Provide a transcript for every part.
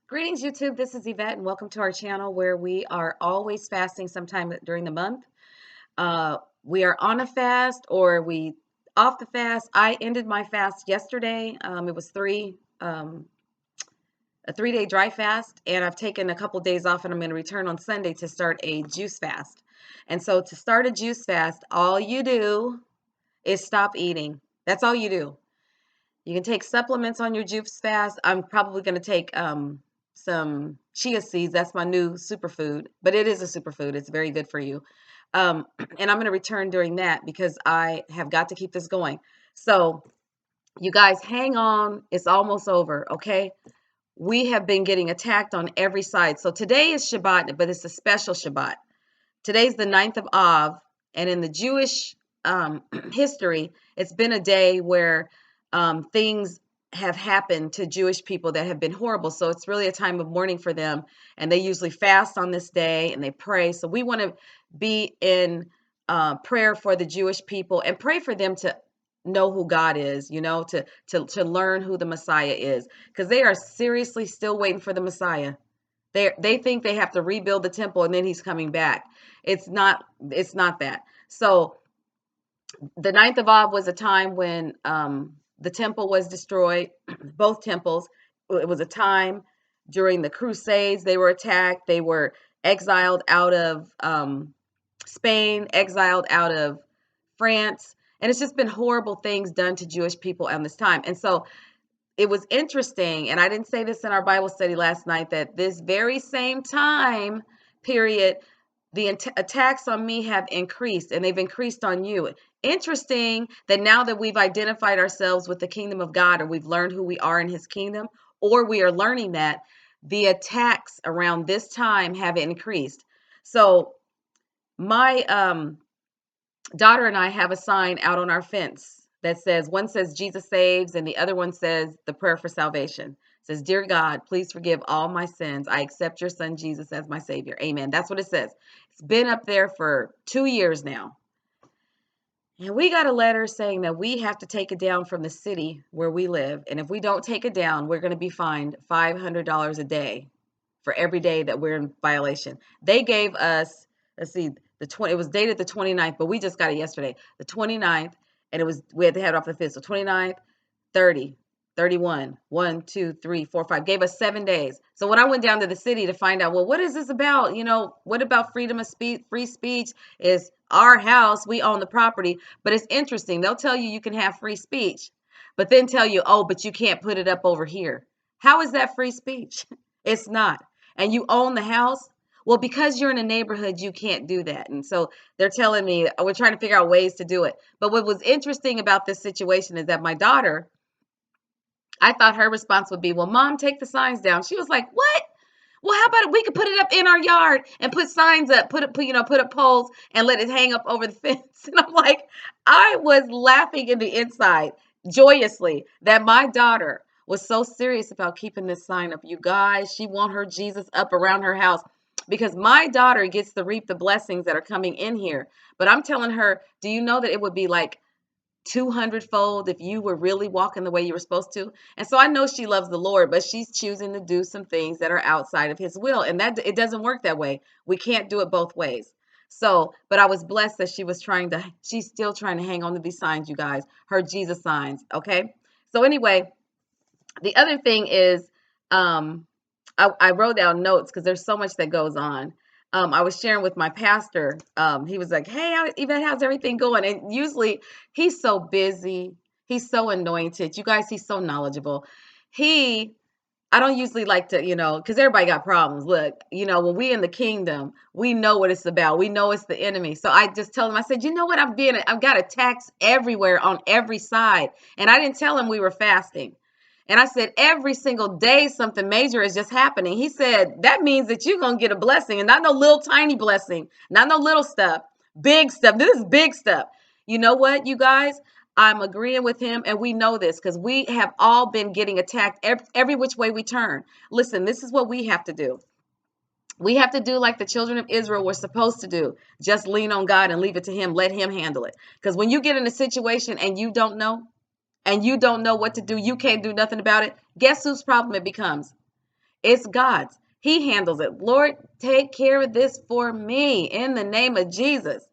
Greetings, YouTube. This is Yvette, and welcome to our channel where we are always fasting sometime during the month. We are on a fast or we off the fast. I ended my fast yesterday. It was a 3-day dry fast, and I've taken a couple days off, and I'm going to return on Sunday to start a juice fast. And so to start a juice fast, all you do is stop eating. That's all you do. You can take supplements on your juice fast. I'm probably going to take some chia seeds. That's my new superfood, but it is a superfood. It's very good for you. And I'm going to return during that because I have got to keep this going. So you guys hang on. It's almost over. Okay. We have been getting attacked on every side. So today is Shabbat, but it's a special Shabbat. Today's the 9th of Av. And in the Jewish history, it's been a day where things have happened to Jewish people that have been horrible. So it's really a time of mourning for them. And they usually fast on this day and they pray. So we want to be in prayer for the Jewish people and pray for them to know who God is, to learn who the Messiah is, because they are seriously still waiting for the Messiah. They think they have to rebuild the temple and then he's coming back. It's not that. So the 9th of Av was a time when the temple was destroyed, both temples. It was a time during the Crusades. They were attacked. They were exiled out of Spain, exiled out of France. And it's just been horrible things done to Jewish people on this time. And so it was interesting, and I didn't say this in our Bible study last night, that this very same time period, the attacks on me have increased, and they've increased on you. Interesting that now that we've identified ourselves with the kingdom of God, or we've learned who we are in his kingdom, or we are learning that, the attacks around this time have increased. So my daughter and I have a sign out on our fence that says, one says Jesus saves, and the other one says the prayer for salvation. It says, "Dear God, please forgive all my sins. I accept your son Jesus as my savior. Amen." That's what it says. It's been up there for 2 years now. And we got a letter saying that we have to take it down from the city where we live. And if we don't take it down, we're going to be fined $500 a day for every day that we're in violation. They gave us, let's see, it was dated the 29th, but we just got it yesterday, the 29th, and we had to head off the 5th. So 29th, 30, 31, 1, 2, 3, 4, 5, gave us 7 days. So when I went down to the city to find out, well, what is this about? What about freedom of speech, free speech? Is our house, we own the property. But it's interesting. They'll tell you can have free speech, but then tell you, oh, but you can't put it up over here. How is that free speech? It's not. And you own the house. Well, because you're in a neighborhood, you can't do that. And so they're telling me, we're trying to figure out ways to do it. But what was interesting about this situation is that my daughter, I thought her response would be, well, Mom, take the signs down. She was like, what? Well, how about we could put it up in our yard and put signs up, put up poles and let it hang up over the fence. And I'm like, I was laughing in the inside joyously that my daughter was so serious about keeping this sign up. You guys, she want her Jesus up around her house because my daughter gets to reap the blessings that are coming in here. But I'm telling her, do you know that it would be like 200-fold if you were really walking the way you were supposed to? And so I know she loves the Lord, but she's choosing to do some things that are outside of his will. And that it doesn't work that way. We can't do it both ways. So, but I was blessed that she's still trying to hang on to these signs, you guys, her Jesus signs. Okay. So anyway, the other thing is, I wrote down notes because there's so much that goes on. I was sharing with my pastor. He was like, "Hey, Yvette, how's everything going?" And usually he's so busy. He's so anointed. You guys, he's so knowledgeable. I don't usually like to, because everybody got problems. Look, when we in the kingdom, we know what it's about. We know it's the enemy. So I just tell him, I said, you know what? I've got attacks everywhere on every side. And I didn't tell him we were fasting. And I said, every single day, something major is just happening. He said, that means that you're going to get a blessing, and not no little tiny blessing, not no little stuff, big stuff. This is big stuff. You know what, you guys? I'm agreeing with him, and we know this because we have all been getting attacked every which way we turn. Listen, this is what we have to do. We have to do like the children of Israel were supposed to do. Just lean on God and leave it to him. Let him handle it. Because when you get in a situation and you don't know what to do, you can't do nothing about it, guess whose problem it becomes? It's God's. He handles it. Lord, take care of this for me in the name of Jesus.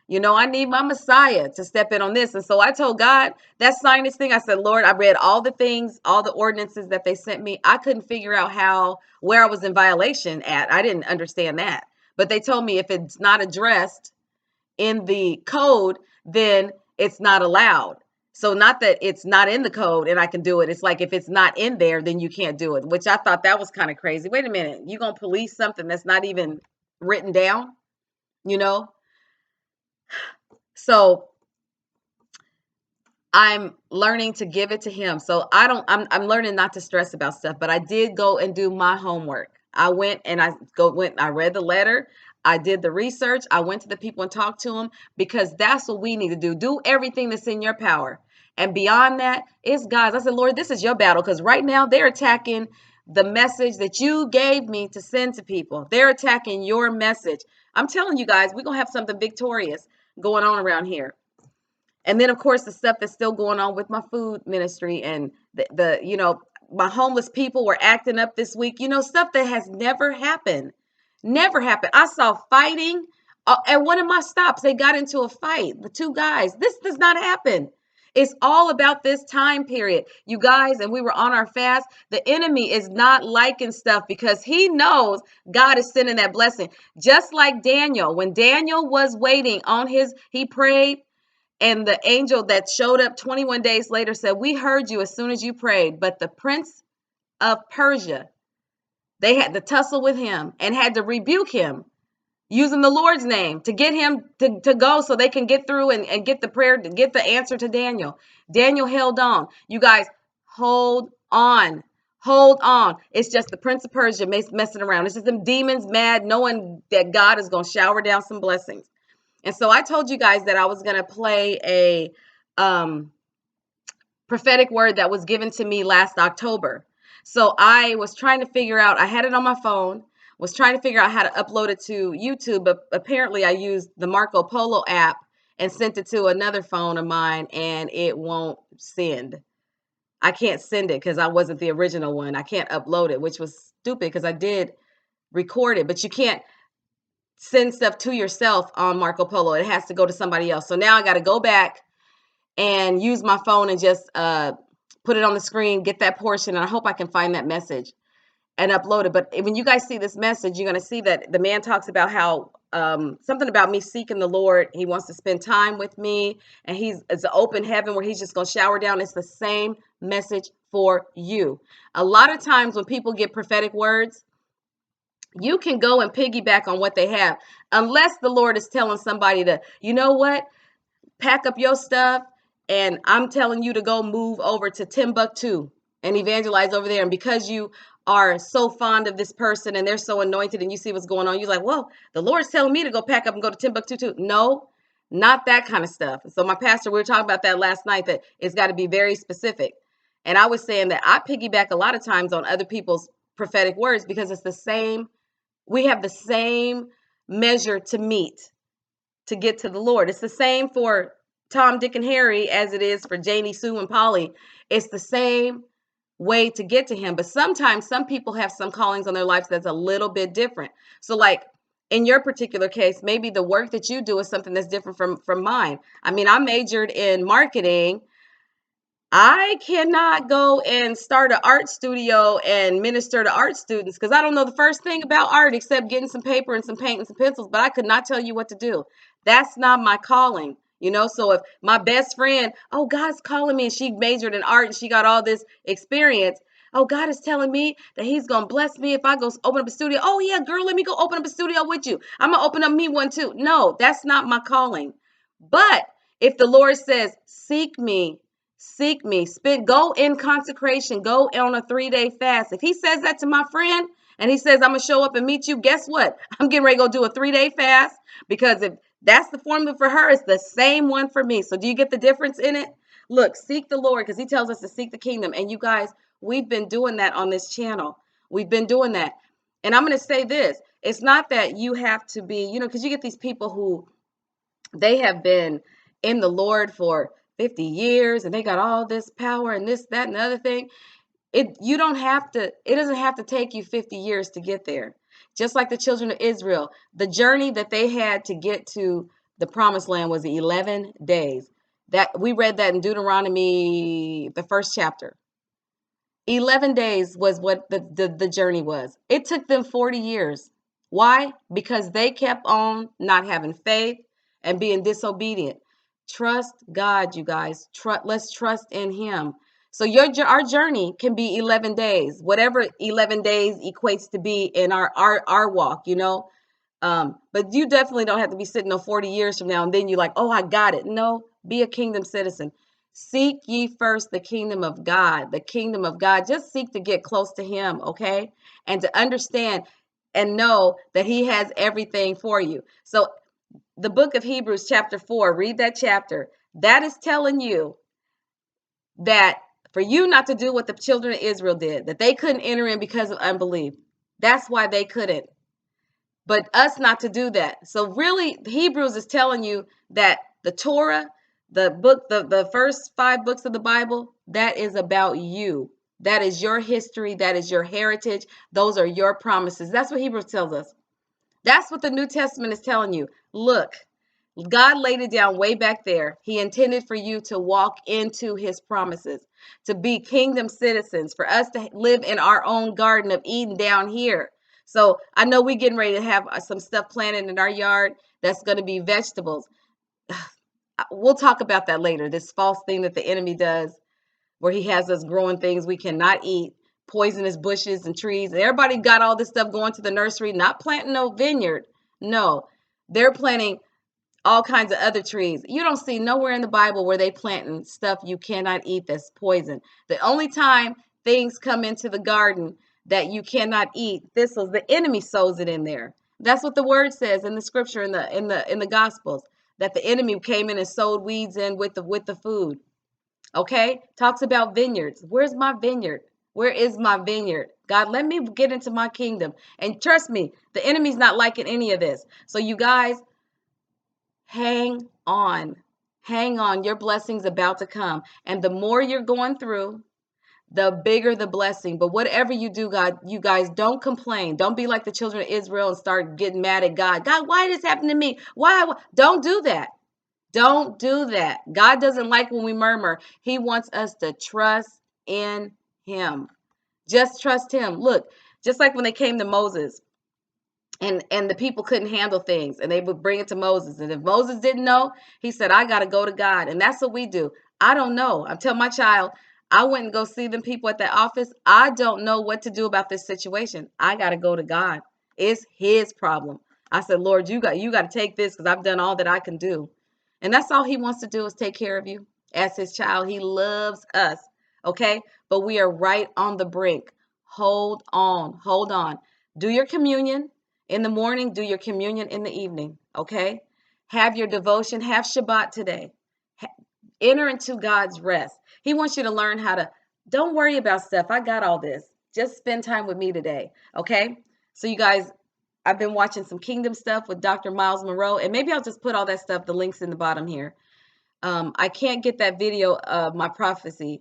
I need my Messiah to step in on this. And so I told God that sinus thing. I said, Lord, I read all the things, all the ordinances that they sent me. I couldn't figure out where I was in violation at. I didn't understand that. But they told me if it's not addressed in the code, then it's not allowed. So not that it's not in the code and I can do it. It's like if it's not in there, then you can't do it, which I thought that was kind of crazy. Wait a minute. You going to police something that's not even written down, you know? So I'm learning to give it to him. So I'm learning not to stress about stuff, but I did go and do my homework. I went and I read the letter. I did the research. I went to the people and talked to them because that's what we need to do. Do everything that's in your power. And beyond that, it's God's. I said, Lord, this is your battle because right now they're attacking the message that you gave me to send to people. They're attacking your message. I'm telling you guys, we're going to have something victorious going on around here. And then, of course, the stuff that's still going on with my food ministry and my homeless people were acting up this week, stuff that has never happened. Never happened. I saw fighting at one of my stops. They got into a fight, the two guys. This does not happen. It's all about this time period, you guys. And we were on our fast. The enemy is not liking stuff because he knows God is sending that blessing. Just like Daniel, when Daniel was waiting on he prayed. And the angel that showed up 21 days later said, we heard you as soon as you prayed. But the prince of Persia, they had to tussle with him and had to rebuke him using the Lord's name to get him to go so they can get through and get the prayer, to get the answer to Daniel. Daniel held on. You guys, hold on. Hold on. It's just the prince of Persia messing around. It's just them demons mad, knowing that God is going to shower down some blessings. And so I told you guys that I was going to play a prophetic word that was given to me last October. So I was trying to figure out, I had it on my phone, was trying to figure out how to upload it to YouTube, but apparently I used the Marco Polo app and sent it to another phone of mine and it won't send. I can't send it because I wasn't the original one. I can't upload it, which was stupid because I did record it, but you can't send stuff to yourself on Marco Polo. It has to go to somebody else. So now I got to go back and use my phone and just put it on the screen, get that portion. And I hope I can find that message and upload it. But when you guys see this message, you're going to see that the man talks about how something about me seeking the Lord. He wants to spend time with me, and it's an open heaven where he's just going to shower down. It's the same message for you. A lot of times when people get prophetic words, you can go and piggyback on what they have, unless the Lord is telling somebody to, you know what, pack up your stuff, and I'm telling you to go move over to Timbuktu and evangelize over there. And because you are so fond of this person and they're so anointed and you see what's going on, you're like, well, the Lord's telling me to go pack up and go to Timbuktu too. No, not that kind of stuff. So my pastor, we were talking about that last night, that it's got to be very specific. And I was saying that I piggyback a lot of times on other people's prophetic words because it's the same. We have the same measure to meet to get to the Lord. It's the same for Tom, Dick, and Harry as it is for Janie, Sue, and Polly. It's the same way to get to him. But sometimes some people have some callings on their lives that's a little bit different. So like in your particular case, maybe the work that you do is something that's different from mine. I mean, I majored in marketing. I cannot go and start an art studio and minister to art students because I don't know the first thing about art except getting some paper and some paint and some pencils, but I could not tell you what to do. That's not my calling, So if my best friend, oh, God's calling me, and she majored in art and she got all this experience. Oh, God is telling me that he's going to bless me if I go open up a studio. Oh, yeah, girl, let me go open up a studio with you. I'm going to open up me one too. No, that's not my calling. But if the Lord says, seek me, go in consecration, go on a 3-day fast. If he says that to my friend and he says, I'm going to show up and meet you, guess what? I'm getting ready to go do a 3-day fast because if that's the formula for her, it's the same one for me. So do you get the difference in it? Look, seek the Lord because he tells us to seek the kingdom. And you guys, we've been doing that on this channel. We've been doing that. And I'm going to say this. It's not that you have to be, because you get these people who they have been in the Lord for 50 years and they got all this power and this, that, and the other thing. You don't have to, it doesn't have to take you 50 years to get there. Just like the children of Israel, the journey that they had to get to the promised land was 11 days. That we read that in Deuteronomy, the first chapter. 11 days was what the journey was. It took them 40 years. Why? Because they kept on not having faith and being disobedient. Trust God, you guys. Let's trust in him. So our journey can be 11 days, whatever 11 days equates to be in our walk, you know. But you definitely don't have to be sitting on 40 years from now and then you're like, oh, I got it. No, be a kingdom citizen. Seek ye first the kingdom of God, the kingdom of God. Just seek to get close to him, okay? And to understand and know that he has everything for you. So the book of Hebrews chapter 4, read that chapter. That is telling you that for you not to do what the children of Israel did, that they couldn't enter in because of unbelief. That's why they couldn't. But us not to do that. So really, Hebrews is telling you that the Torah, the book, the first 5 books of the Bible, that is about you. That is your history. That is your heritage. Those are your promises. That's what Hebrews tells us. That's what the New Testament is telling you. Look, God laid it down way back there. He intended for you to walk into his promises, to be kingdom citizens, for us to live in our own Garden of Eden down here. So I know we're getting ready to have some stuff planted in our yard that's going to be vegetables. We'll talk about that later. This false thing that the enemy does, where he has us growing things we cannot eat, poisonous bushes and trees. Everybody got all this stuff going to the nursery, not planting no vineyard. No, they're planting all kinds of other trees. You don't see nowhere in the Bible where they planting stuff you cannot eat that's poison. The only time things come into the garden that you cannot eat, thistles, the enemy sows it in there. That's what the word says in the scripture in the gospels, that the enemy came in and sowed weeds in with the food. Okay? Talks about vineyards. Where's my vineyard? Where is my vineyard? God, let me get into my kingdom. And trust me, the enemy's not liking any of this. So you guys, hang on. Hang on. Your blessing's about to come. And the more you're going through, the bigger the blessing. But whatever you do, God, you guys don't complain. Don't be like the children of Israel and start getting mad at God. God, why did this happen to me? Why? Don't do that. Don't do that. God doesn't like when we murmur. He wants us to trust in him. Just trust him. Look, just like when they came to Moses, and the people couldn't handle things and they would bring it to Moses. And if Moses didn't know, he said, I got to go to God. And that's what we do. I don't know. I tell my child, I went and go see them people at the office. I don't know what to do about this situation. I got to go to God. It's his problem. I said, Lord, you got to take this because I've done all that I can do. And that's all he wants to do is take care of you as his child. He loves us. Okay. But we are right on the brink. Hold on. Hold on. Do your communion in the morning. Do your communion in the evening. Okay. Have your devotion. Have Shabbat today. Enter into God's rest. He wants you to learn how to, don't worry about stuff. I got all this. Just spend time with me today. Okay. So you guys, I've been watching some kingdom stuff with Dr. Myles Munroe, and maybe I'll just put all that stuff, the links in the bottom here. I can't get that video of my prophecy,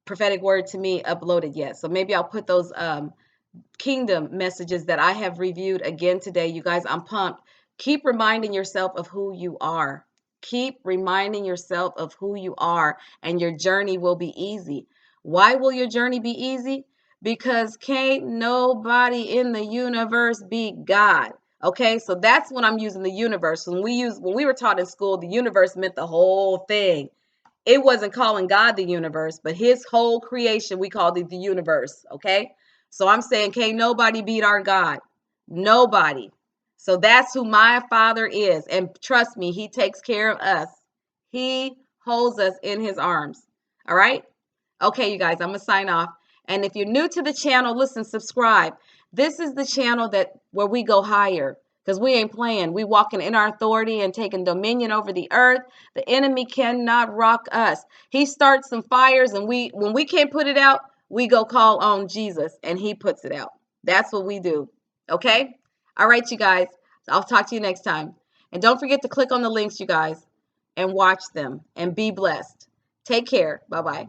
prophetic word to me uploaded yet. So maybe I'll put those kingdom messages that I have reviewed again today. You guys, I'm pumped. Keep reminding yourself of who you are. Keep reminding yourself of who you are, and your journey will be easy. Why will your journey be easy? Because can't nobody in the universe beat God. Okay, so that's when I'm using the universe. When we were taught in school, the universe meant the whole thing. It wasn't calling God the universe, but his whole creation, we called it the universe. Okay, so I'm saying can't nobody beat our God. Nobody. So that's who my Father is. And trust me, he takes care of us. He holds us in his arms. All right. Okay, you guys, I'm going to sign off. And if you're new to the channel, listen, subscribe. This is the channel where we go higher, because we ain't playing. We walking in our authority and taking dominion over the earth. The enemy cannot rock us. He starts some fires, and when we can't put it out, we go call on Jesus and he puts it out. That's what we do. Okay? All right, you guys. I'll talk to you next time. And don't forget to click on the links, you guys, and watch them and be blessed. Take care. Bye-bye.